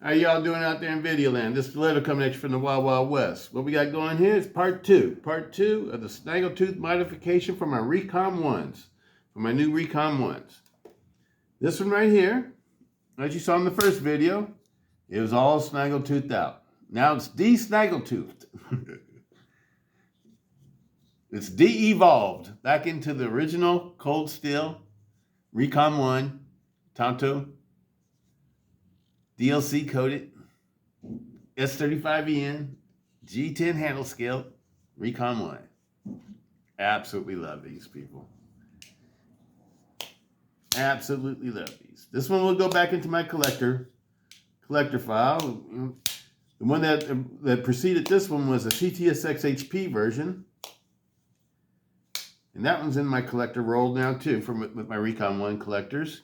How y'all doing out there in video land? This is Stiletto coming at you from the Wild Wild West. What we got going here is part two of the Snaggletooth modification for my Recon 1s, for my new Recon 1s. This one right here, as you saw in the first video, it was all snaggle-toothed out. Now it's de-snaggle-toothed. It's de-evolved back into the original cold steel Recon 1 Tanto DLC coated S35EN G10 handle scale Recon 1. Absolutely love these, people. Absolutely love these. This one will go back into my collector file. The one that preceded this one was a CTSX HP version. And that one's in my collector roll now too, with my Recon 1 collectors.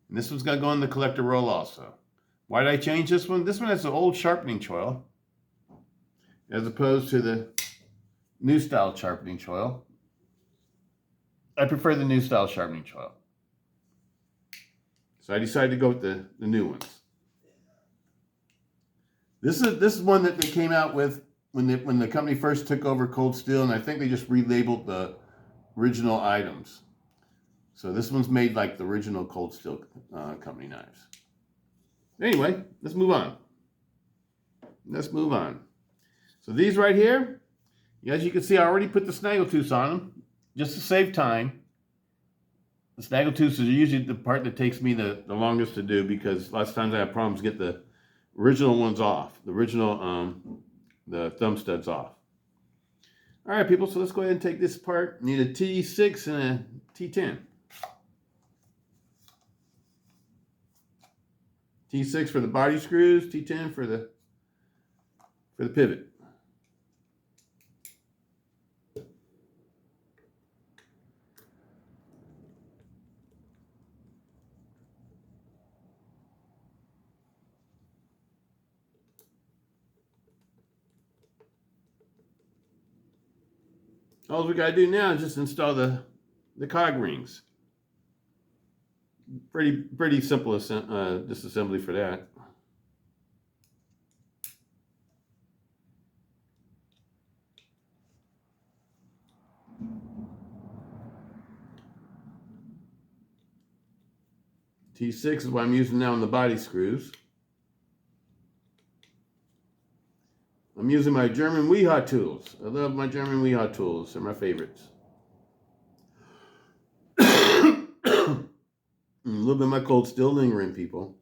And this one's got to go in the collector roll also. Why did I change this one? This one has the old sharpening choil as opposed to the new style sharpening choil. I prefer the new style sharpening choil. So I decided to go with the new ones. This is one that they came out with when the company first took over Cold Steel, and I think they just relabeled the original items. So this one's made like the original Cold Steel company knives. Anyway, let's move on. So these right here, as you can see, I already put the snaggletooths on them just to save time. The snaggletooths are usually the part that takes me the longest to do, because lots of times I have problems to get the original ones off, the thumb studs off. All right, people, so let's go ahead and take this apart. Need a T6 and a T10. T6 for the body screws, T10 for the pivot. All we gotta do now is just install the cog rings. Pretty simple disassembly for that. T6 is what I'm using now on the body screws. I'm using my German Weehaw tools. I love my German Weehaw tools. They're my favorites. A little bit of my cold still lingering, people.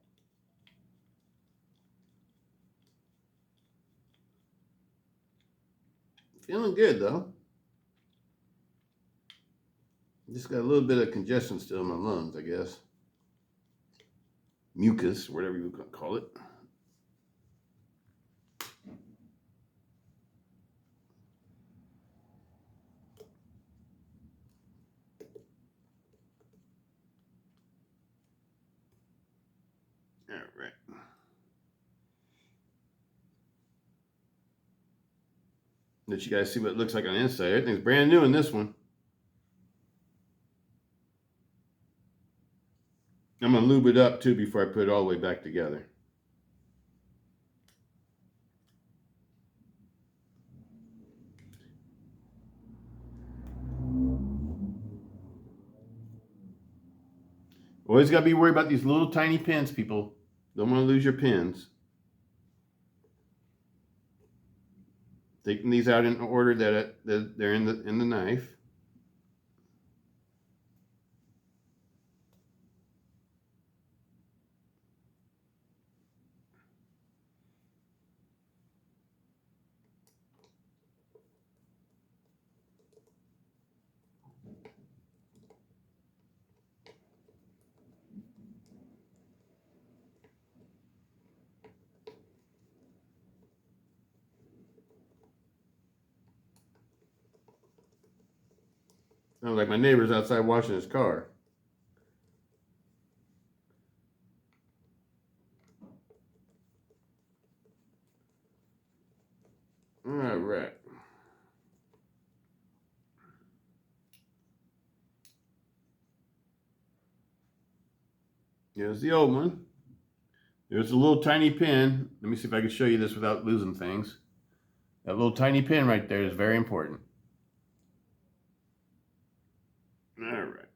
Feeling good, though. Just got a little bit of congestion still in my lungs, I guess. Mucus, whatever you call it. All right. Let you guys see what it looks like on the inside. Everything's brand new in this one. I'm going to lube it up too before I put it all the way back together. Always got to be worried about these little tiny pins, people. Don't want to lose your pins. Taking these out in order that they're in the knife. Sounds like my neighbor's outside washing his car. All right. Here's the old one. There's a little tiny pin. Let me see if I can show you this without losing things. That little tiny pin right there is very important. All right.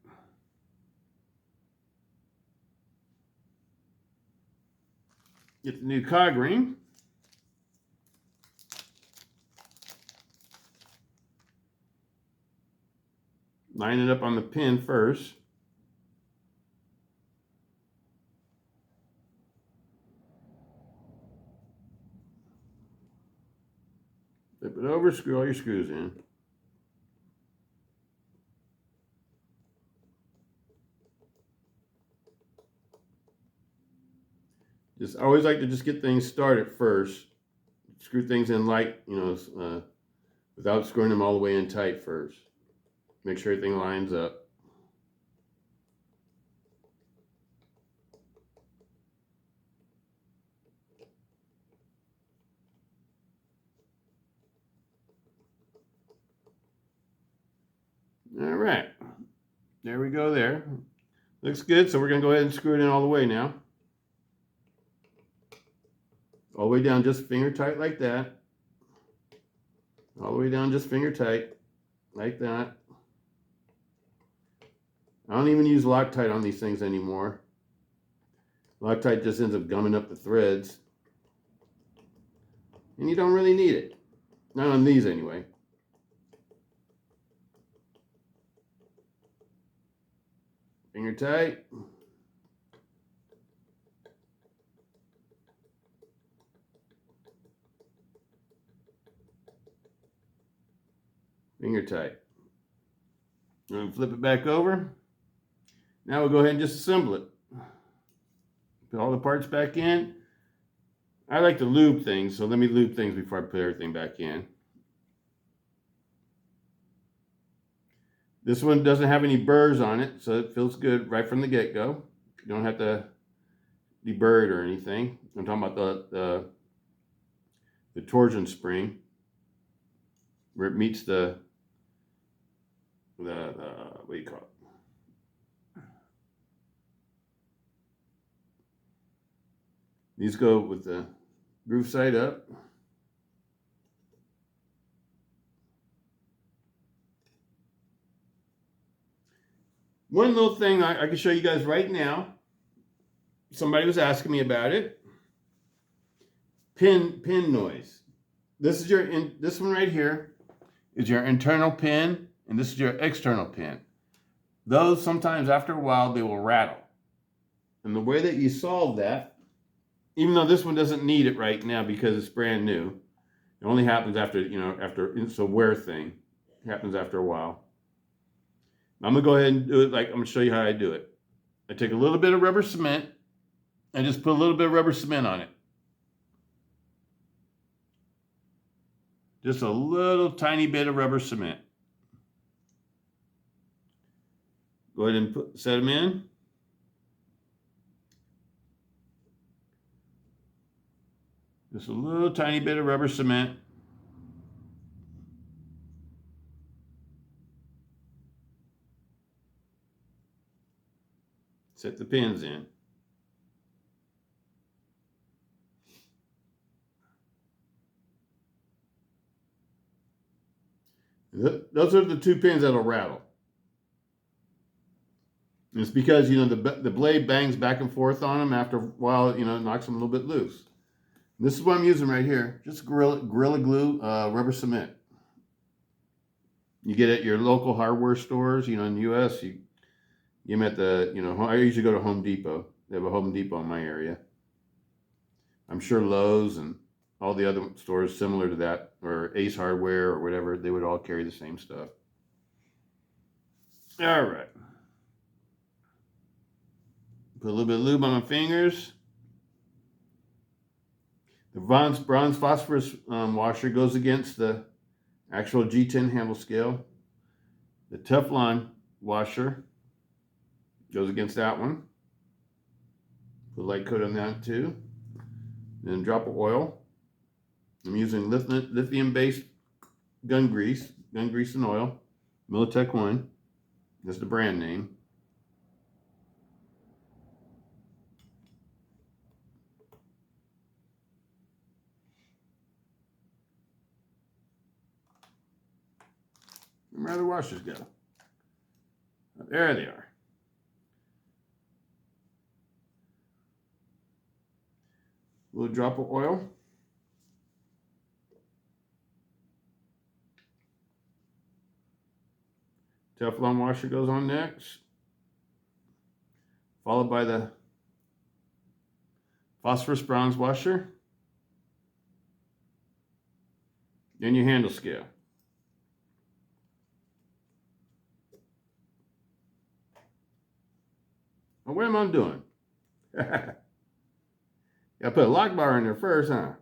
Get the new cog ring. Line it up on the pin first. Flip it over, screw all your screws in. Just always like to just get things started first. Screw things in light, you know, without screwing them all the way in tight first. Make sure everything lines up. All right, there we go there. Looks good, so we're gonna go ahead and screw it in all the way now. All the way down, just finger tight like that. All the way down, just finger tight, like that. I don't even use Loctite on these things anymore. Loctite just ends up gumming up the threads. And you don't really need it. Not on these anyway. Finger tight. Finger tight. I'm going to flip it back over. Now we'll go ahead and just assemble it. Put all the parts back in. I like to lube things, so let me lube things before I put everything back in. This one doesn't have any burrs on it, so it feels good right from the get-go. You don't have to deburr it or anything. I'm talking about the torsion spring, where it meets the what do you call it? These go with the groove side up. One little thing I can show you guys right now. Somebody was asking me about it. Pin noise. This is this one right here is your internal pin, and this is your external pin. Those sometimes after a while they will rattle. And the way that you solve that, even though this one doesn't need it right now because it's brand new, it only happens after, you know, after it's a wear thing. It happens after a while. I'm gonna go ahead and do it like I'm gonna show you how I do it. I take a little bit of rubber cement and just put a little bit of rubber cement on it. Just a little tiny bit of rubber cement. Go ahead and set them in. Just a little tiny bit of rubber cement. Set the pins in. Those are the two pins that'll rattle. And it's because, you know, the blade bangs back and forth on them. After a while, you know, it knocks them a little bit loose. And this is what I'm using right here. Just Gorilla Glue rubber cement. You get it at your local hardware stores. You know, in the U.S., you get them at the, you know, I usually go to Home Depot. They have a Home Depot in my area. I'm sure Lowe's and all the other stores similar to that, or Ace Hardware or whatever, they would all carry the same stuff. All right. Put a little bit of lube on my fingers. The bronze phosphorus washer goes against the actual G10 handle scale. The Teflon washer goes against that one. Put a light coat on that too. Then a drop of oil. I'm using lithium-based gun grease and oil. Militech 1. That's the brand name. Where the washers go? There they are. A little drop of oil. Teflon washer goes on next, followed by the phosphorus bronze washer, then your handle scale. Well, what am I doing? Gotta put a lock bar in there first, huh?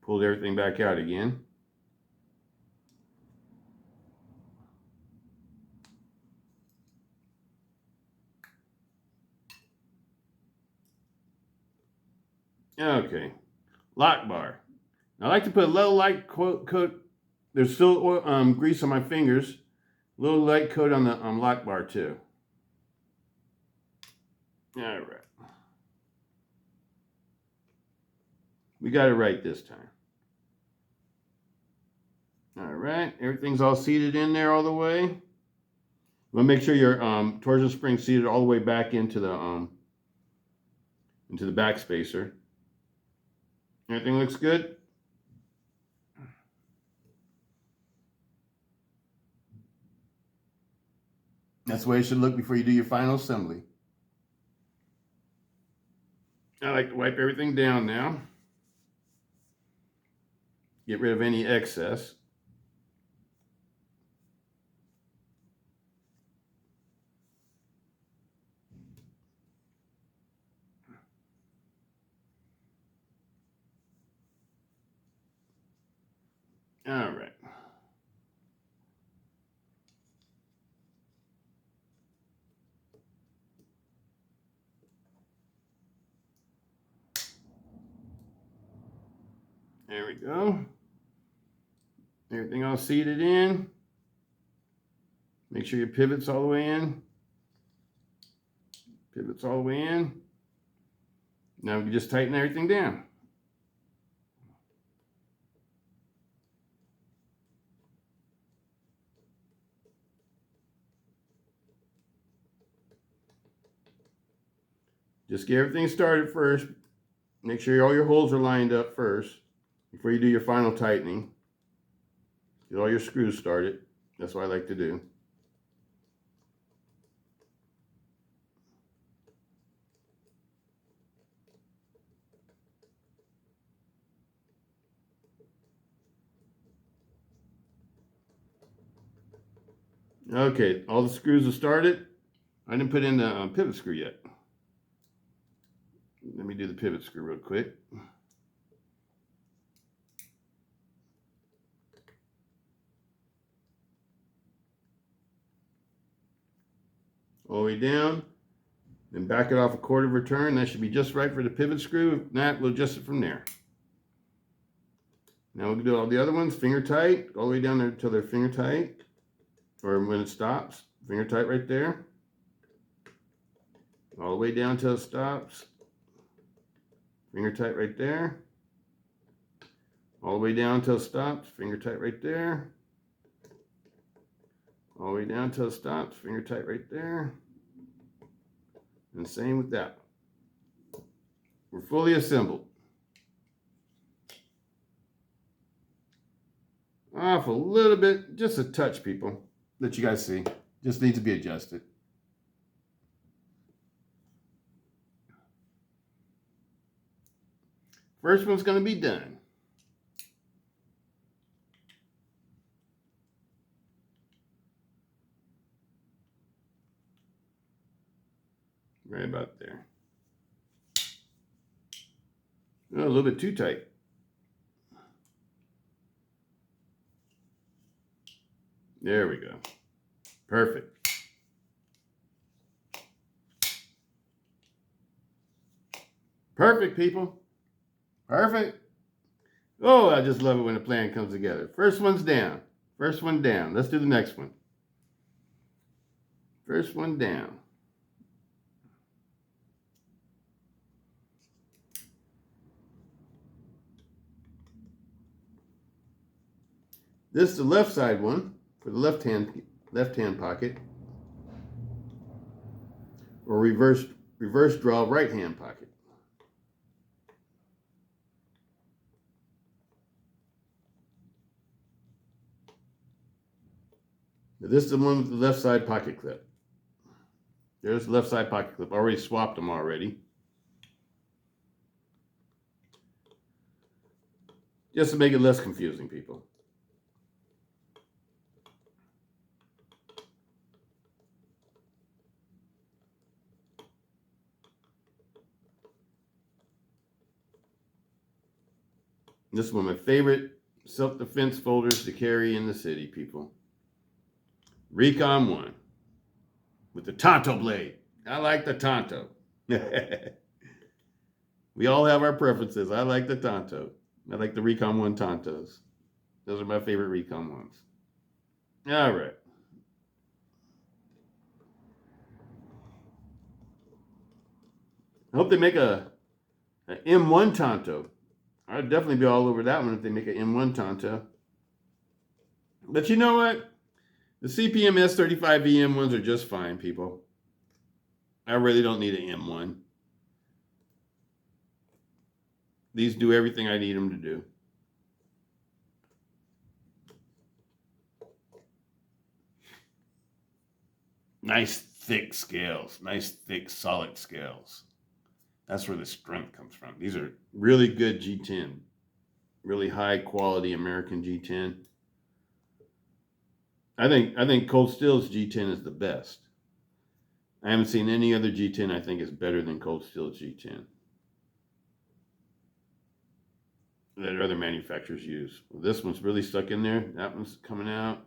Pulled everything back out again. Okay, lock bar. I like to put a little light coat. There's still oil, grease on my fingers. A little light coat on the lock bar too. All right. We got it right this time. All right, everything's all seated in there all the way. You want to make sure your torsion spring's seated all the way back into the back spacer. Everything looks good. That's the way it should look before you do your final assembly. I like to wipe everything down now. Get rid of any excess. All right. There we go. Everything all seated in. Make sure your pivot's all the way in. Pivot's all the way in. Now we can just tighten everything down. Just get everything started first. Make sure all your holes are lined up first before you do your final tightening. Get all your screws started. That's what I like to do. Okay, all the screws are started. I didn't put in the pivot screw yet. Let me do the pivot screw real quick. All the way down, then back it off a quarter of a turn. That should be just right for the pivot screw. If not, we'll adjust it from there. Now we'll do all the other ones, finger tight, all the way down there until they're finger tight, or when it stops, finger tight right there. All the way down until it stops. Finger tight right there. All the way down until it stops. Finger tight right there. All the way down until it stops. Finger tight right there. And same with that. We're fully assembled. Off a little bit, just a touch, people. Let you guys see. Just needs to be adjusted. First one's going to be done. Right about there. Oh, a little bit too tight. There we go. Perfect. Perfect, people. Perfect. Oh, I just love it when a plan comes together. First one's down. First one down. Let's do the next one. First one down. This is the left side one for the left hand pocket, or reverse draw right hand pocket. Now this is the one with the left side pocket clip. There's the left side pocket clip. I already swapped them already. Just to make it less confusing, people. This is one of my favorite self-defense folders to carry in the city, people. Recon 1 with the Tanto blade. I like the Tanto. We all have our preferences. I like the Tanto. I like the Recon 1 Tantos. Those are my favorite Recon ones. All right. I hope they make an M1 Tanto. I'd definitely be all over that one if they make an M1 Tanto. But you know what? The CPM S35VM ones are just fine, people. I really don't need an M1. These do everything I need them to do. Nice thick scales. Nice thick solid scales. That's where the strength comes from. These are really good G10. Really high quality American G10. I think Cold Steel's G10 is the best. I haven't seen any other G10 I think is better than Cold Steel's G10 that other manufacturers use. Well, this one's really stuck in there. That one's coming out.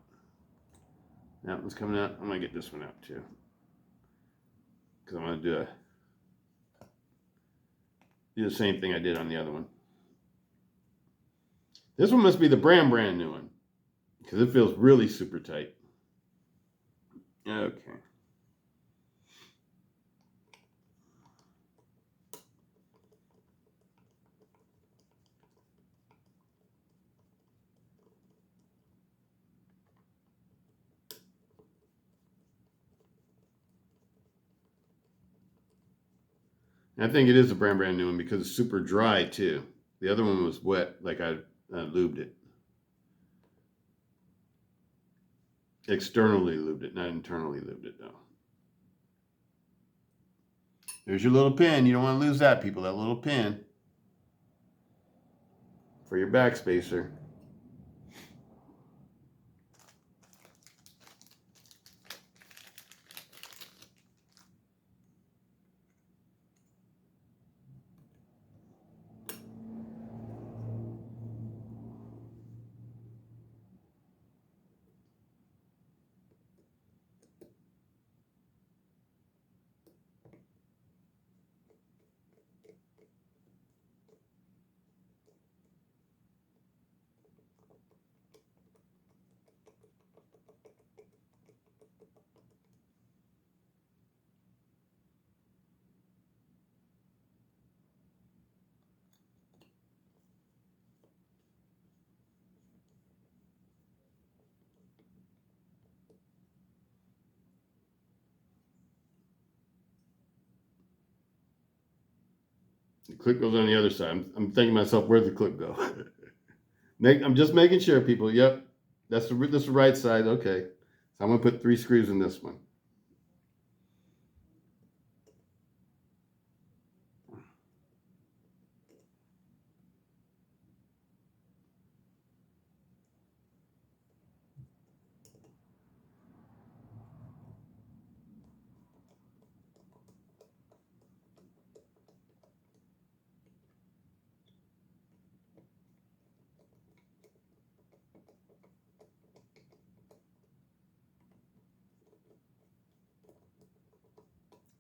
That one's coming out. I'm going to get this one out too, because I'm going to do the same thing I did on the other one. This one must be the brand new one, because it feels really super tight. Okay. And I think it is a brand new one because it's super dry too. The other one was wet, like I lubed it. Externally lubed it, not internally lubed it though. There's your little pin. You don't want to lose that, people. That little pin for your backspacer. The clip goes on the other side. I'm thinking to myself, where'd the clip go? I'm just making sure, people. Yep, this is the right side. Okay, so I'm gonna put 3 screws in this one.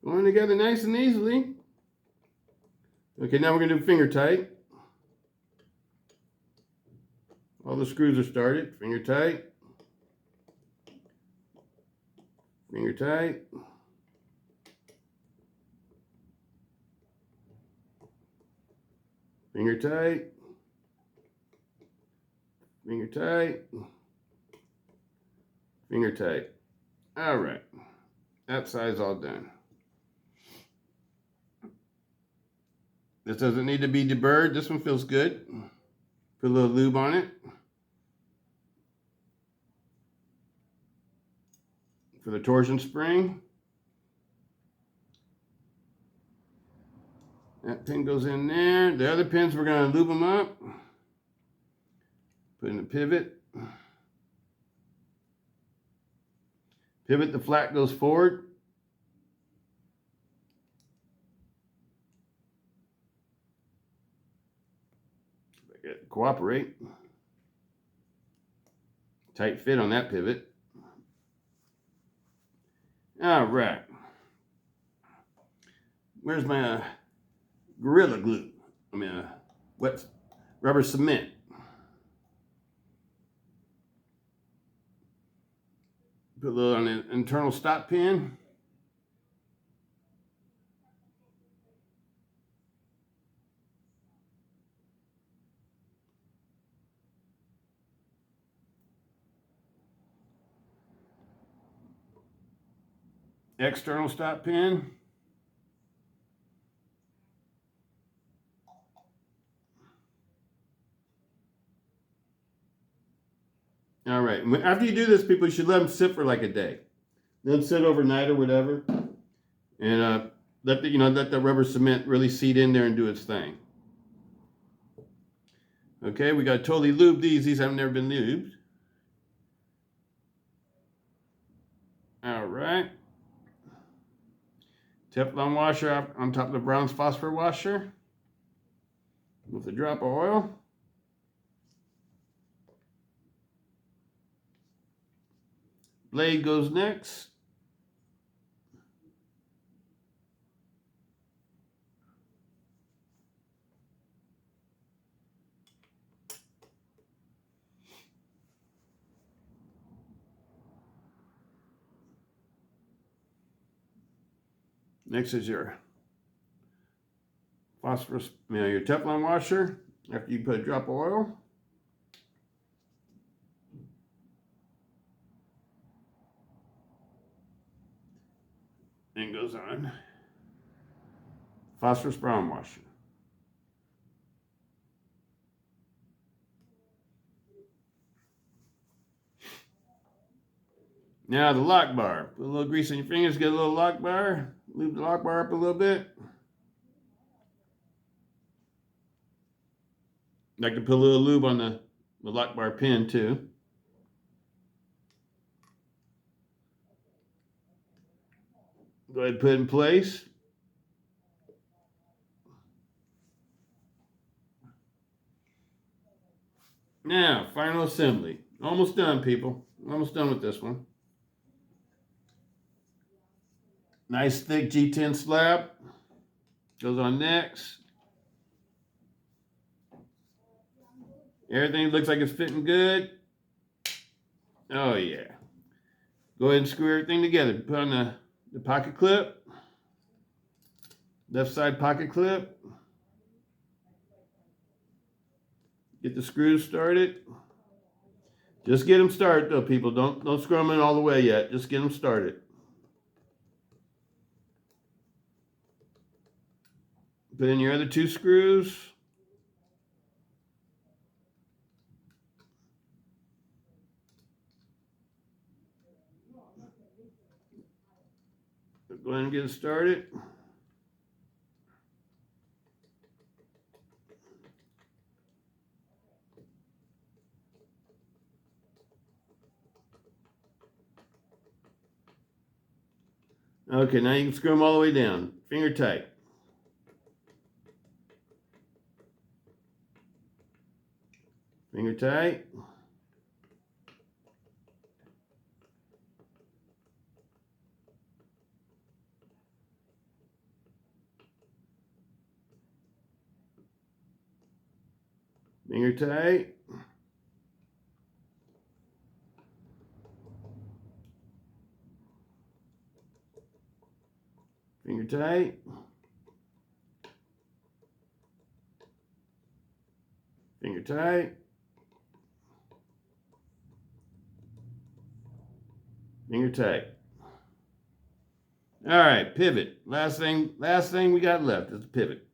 Going together nice and easily. Okay, now we're going to do finger tight. All the screws are started. Finger tight. Finger tight. Finger tight. Finger tight. Finger tight. All right. That side's all done. This doesn't need to be deburred. This one feels good. Put a little lube on it. For the torsion spring. That pin goes in there. The other pins, we're going to lube them up. Put in the pivot. Pivot, the flat goes forward. Cooperate. Tight fit on that pivot. All right. Where's my Gorilla Glue? I mean, wet rubber cement. Put a little on the internal stop pin. External stop pin. All right. After you do this, people, you should let them sit for like a day. Let them sit overnight or whatever, and let the rubber cement really seat in there and do its thing. Okay, we got to totally lube these. These have never been lubed. All right. Teflon washer on top of the bronze phosphor washer with a drop of oil. Blade goes next. Next is your phosphorus, your Teflon washer. After you put a drop of oil. And goes on. Phosphorus brown washer. Now the lock bar. Put a little grease on your fingers, get a little lock bar. Lube the lock bar up a little bit. Like to put a little lube on the lock bar pin too. Go ahead and put it in place. Now, final assembly. Almost done, people. Almost done with this one. Nice thick G10 slab. Goes on next. Everything looks like it's fitting good. Oh yeah. Go ahead and screw everything together. Put on the pocket clip. Left side pocket clip. Get the screws started. Just get them started though, people. Don't screw them in all the way yet. Just get them started. Put in your other two screws. Go ahead and get it started. Okay, now you can screw them all the way down. Finger tight. Finger tight. Finger tight. Finger tight. Finger tight. Finger tight. All right, pivot. Last thing we got left is the pivot.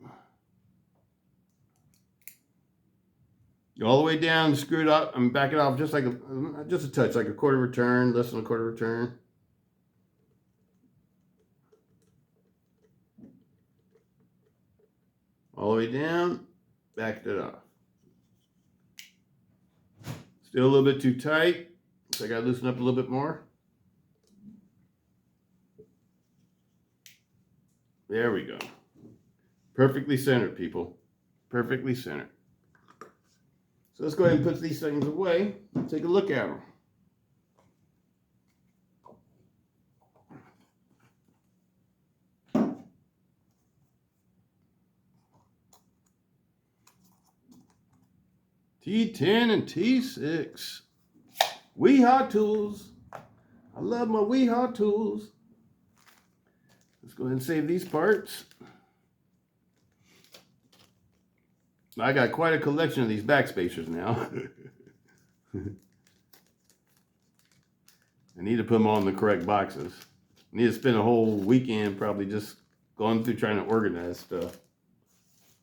Go all the way down, screw it up, and back it off just a touch, like a quarter of a turn, less than a quarter of a turn. All the way down, back it off. Still a little bit too tight, so I got to loosen up a little bit more. There we go. Perfectly centered, people. Perfectly centered. So let's go ahead and put these things away and take a look at them. T10 and T6. Weehaw tools. I love my Weehaw tools. Let's go ahead and save these parts. I got quite a collection of these backspacers now. I need to put them all in the correct boxes. I need to spend a whole weekend probably just going through trying to organize stuff.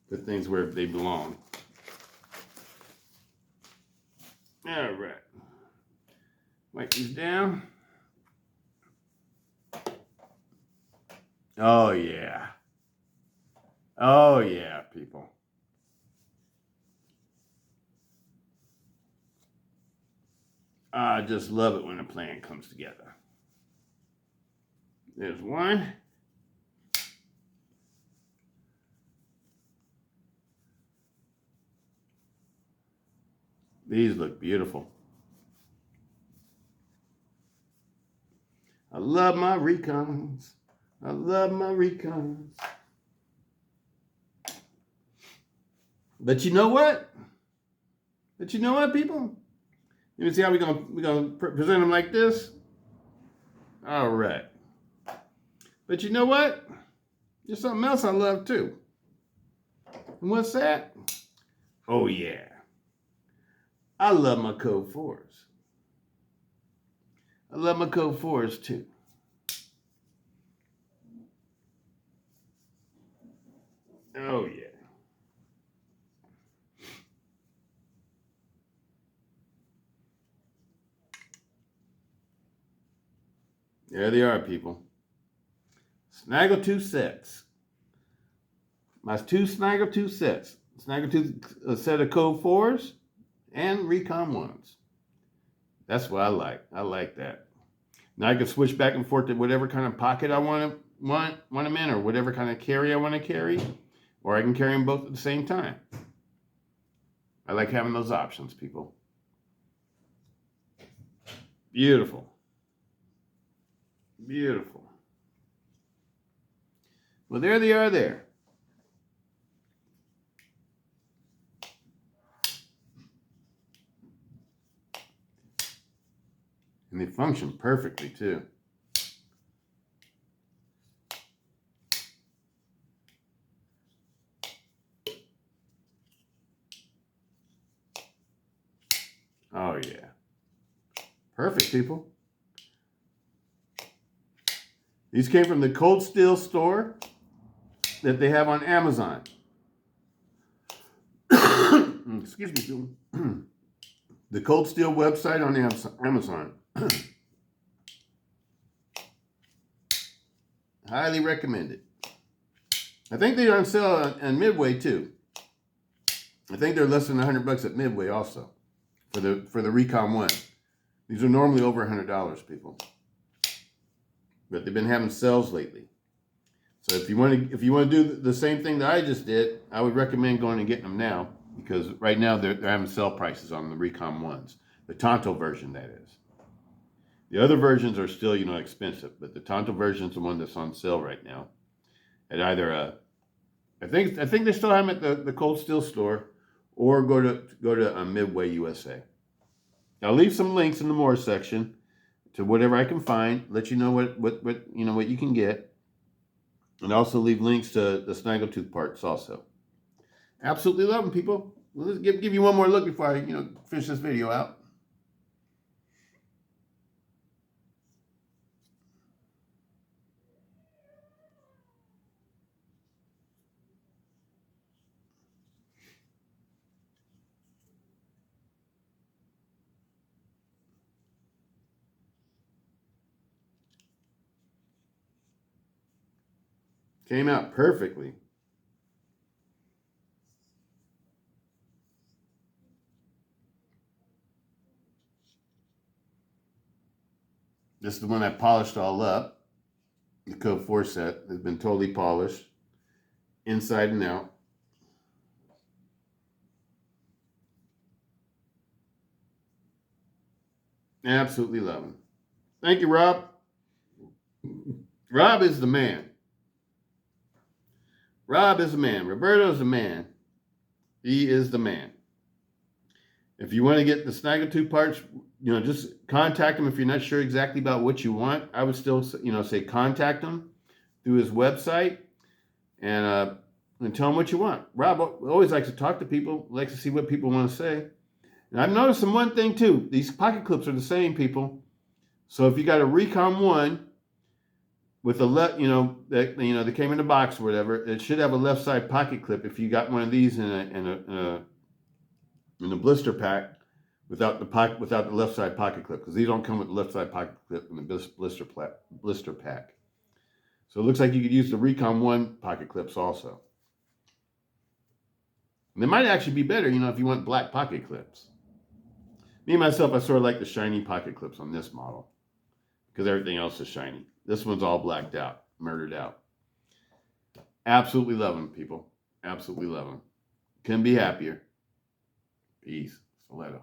Put things where they belong. All right. Wipe these down. Oh, yeah. Oh, yeah, people. I just love it when a plan comes together. There's one. These look beautiful. I love my Recons. I love my Recons. But you know what? People? You can see how we're gonna present them like this. All right. But you know what? There's something else I love too. And what's that? Oh yeah. I love my Code 4s. I love my Code 4s too. Oh yeah. There they are, people. Snaggletooth sets. My two Snaggletooth sets. Snaggletooth, a set of Code 4s and Recon 1s. That's what I like. I like that. Now I can switch back and forth to whatever kind of pocket I want them in, or whatever kind of carry I want to carry, or I can carry them both at the same time. I like having those options, people. Beautiful. Beautiful. Well, there they are there. And they function perfectly too. Oh yeah. Perfect, people. These came from the Cold Steel store that they have on Amazon. Excuse me, people. The Cold Steel website on Amazon. Highly recommended. I think they're on sale on Midway too. I think they're less than $100 at Midway also for the Recon 1. These are normally over $100, people. But they've been having sales lately. So if you want to do the same thing that I just did, I would recommend going and getting them now, because right now they're having sale prices on the Recon 1s. The Tanto version, that is. The other versions are still, expensive, but the Tanto version is the one that's on sale right now. At either I think they still have them at the Cold Steel store, or go to Midway USA. I'll leave some links in the more section to whatever I can find. Let you know what you can get, and also leave links to the SnaggleTooth Parts also. Absolutely love them, people. Well, let's give you one more look before I finish this video out. Came out perfectly. This is the one I polished all up. The Code 4 set has been totally polished, inside and out. Absolutely love him. Thank you, Rob. Rob is the man. Rob is the man. Roberto's the man. He is the man. If you want to get the SnaggleTooth parts, just contact him if you're not sure exactly about what you want. I would still, say contact him through his website and tell him what you want. Rob always likes to talk to people, likes to see what people want to say. And I've noticed one thing too. These pocket clips are the same, people. So if you got a Recon 1 with a that came in the box or whatever, it should have a left side pocket clip. If you got one of these in a blister pack without the left side pocket clip, because these don't come with the left side pocket clip in the blister pack. So it looks like you could use the Recon 1 pocket clips also. And they might actually be better, if you want black pocket clips. Me, myself, I sort of like the shiny pocket clips on this model because everything else is shiny. This one's all blacked out, murdered out. Absolutely love them, people. Absolutely love them. Couldn't be happier. Peace. Stiletto.